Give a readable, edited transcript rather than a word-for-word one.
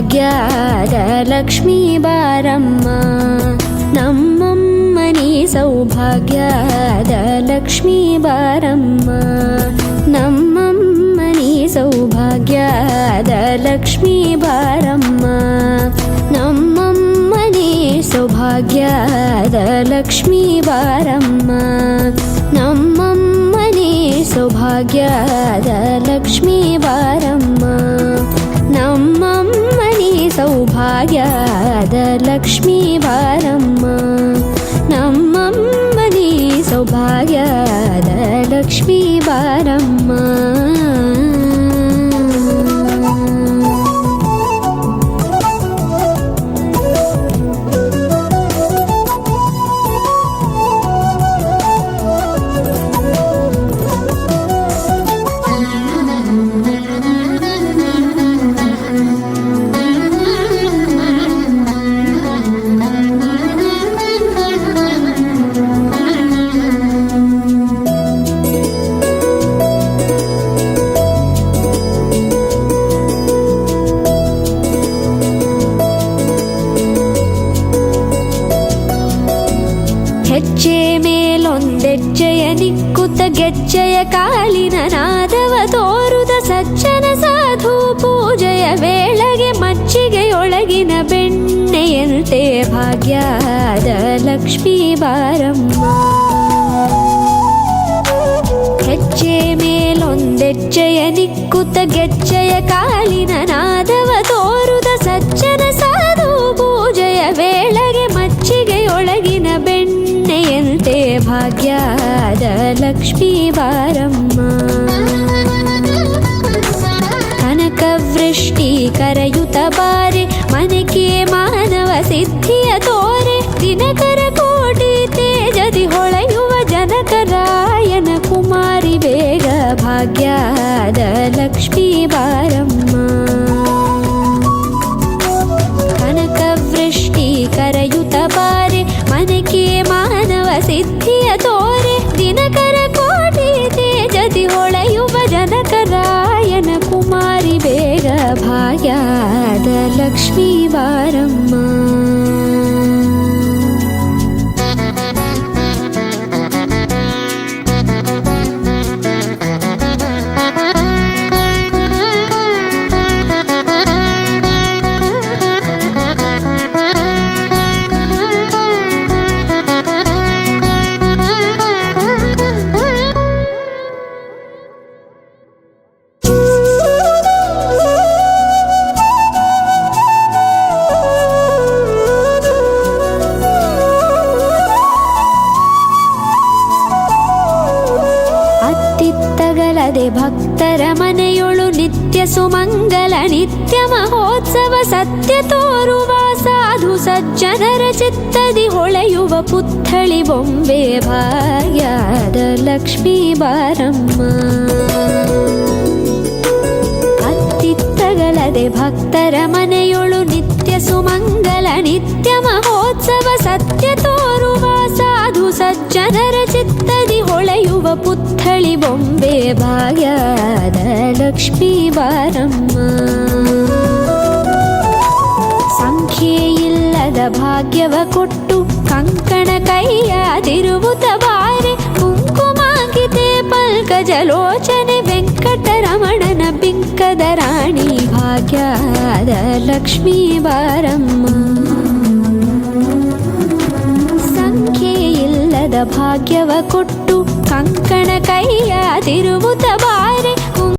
ಸೌಭಾಗ್ಯದ ಲಕ್ಷ್ಮೀ ಬಾರಮ್ಮ, ನಮ್ಮಮ್ಮನಿ ಸೌಭಾಗ್ಯದ ಲಕ್ಷ್ಮೀ ಬಾರಮ್ಮ, ನಮ್ಮಮ್ಮನಿ ಸೌಭಾಗ್ಯದ ಲಕ್ಷ್ಮೀ ಬಾರಮ್ಮ, ನಮ್ಮಮ್ಮನಿ ಸೌಭಾಗ್ಯದ ಲಕ್ಷ್ಮೀ ಬಾರಮ್ಮ, ನಮ್ಮಮ್ಮನಿ ಸೌಭಾಗ್ಯದ ಲಕ್ಷ್ಮೀ ಬಾರಮ್ಮ, ನಮ್ಮಮ್ಮನಿ ಸೌಭಾಗ್ಯದ ಲಕ್ಷ್ಮೀ ಬಾರಮ್ಮ, ನಮ್ಮಮ್ಮನಿ ಸೌಭಾಗ್ಯದ ಲಕ್ಷ್ಮೀ ಬಾರಮ್ಮ. ಹೆಜ್ಜೆ ಮೇಲೊಂದೆಜ್ಜೆಯ ನಿಕ್ಕುತ್ತ ಗೆಜ್ಜೆಯ ಕಾಲಿನ ನಾದವ ತೋರುದ ಸಜ್ಜನ ಸಾಧು ಪೂಜೆಯ ವೇಳೆಗೆ ಮಜ್ಜಿಗೆಯೊಳಗಿನ ಬೆಣ್ಣೆಯಂತೆ ಭಾಗ್ಯದ ಲಕ್ಷ್ಮೀ ಬಾರಮ್ಮ, ಹೆಜ್ಜೆ ಮೇಲೊಂದೆಜ್ಜೆಯ ನಿಕ್ಕುತ್ತ ಗೆಜ್ಜೆಯ ಕಾಲಿನ ನಾದವ ತೋರುದ ಸಜ್ಜನ ಸಾಧು ಪೂಜೆಯ ವೇಳೆಗೆ ಮಜ್ಜಿಗೆಯೊಳಗಿನ ಬೆಣ್ಣೆಯಂತೆ ಭಾಗ್ಯದ ಲಕ್ಷ್ಮೀ ಬಾರಮ್ಮ, ಕನಕವೃಷ್ಟಿ ಕರೆಯುತ್ತ ಬಾರೆ ಮನಕೆ ಮಾನವ ಸಿದ್ಧಿಯ ತೋರೆ, ದಿನಕರ ಕೋಟಿ ತೇಜದಿ ಹೊಳೆಯುವ ಜನಕರಾಯನ ಕುಮಾರಿ ಬೇಗ ಭಾಗ್ಯದ ಲಕ್ಷ್ಮೀ ಬಾರಮ್ಮ, ಕನಕವೃಷ್ಟಿ ಕರೆಯುತ್ತ ಬಾರೆ ಮನಕೆ ಮಾನವ ಸಿದ್ಧಿಯ ತೋರೆ, ದಿನಕರ ಕೋಟಿ ತೇಜದಿ ಹೊಳೆಯುವ ಜನಕರಾಯನ ಕುಮಾರಿ ಬೇಗ ಭಾಗ್ಯದ ಲಕ್ಷ್ಮೀ ಬಾರಮ್ಮ. ಭಕ್ತರ ಮನೆಯೊಳು ನಿತ್ಯ ಸುಮಂಗಲ ನಿತ್ಯ ಮಹೋತ್ಸವ ಸತ್ಯ ತೋರುವ ಸಾಧು ಸಜ್ಜನರ ಚಿತ್ತದಿ ಹೊಳೆಯುವ ಪುತ್ಥಳಿ ಬೊಂಬೆ ಭಾಗ್ಯದ ಲಕ್ಷ್ಮೀ ಬಾರಮ್ಮ, ಅತ್ತಿತ್ತಗಲದೆ ಭಕ್ತರ ಮನೆಯೊಳು ನಿತ್ಯ ಸುಮಂಗಲ ನಿತ್ಯ ಮಹೋತ್ಸವ ಸತ್ಯ ತೋರುವ ಸಾಧು ಸಜ್ಜನರ ಚಿತ್ತದಿ ಹೊಳೆಯುವ ಪುತ್ಥಳಿ ಬೊಂಬೆ ಭಾಗ್ಯದ ಲಕ್ಷ್ಮೀ ಬಾರಮ್ಮ, ಸಂಖ್ಯೆಯಿಲ್ಲದ ಭಾಗ್ಯವ ಕೊಟ್ಟು ಕಂಕಣ ಕೈಯಾದಿರುವುದ ಬಾರೆ, ಕುಂಕುಮಾಂಕಿತೆ ಪಲ್ಕಜಲೋಚನೆ ವೆಂಕಟರಮಣನ ಬಿಂಕದ ರಾಣಿ ಭಾಗ್ಯದ ಲಕ್ಷ್ಮೀ ಬಾರಮ್ಮ, ಸಂಖ್ಯೆಯಿಲ್ಲದ ಭಾಗ್ಯವ ಕೊಟ್ಟು ಕಂಕಣ ಕೈಯಾದಿರುವುದ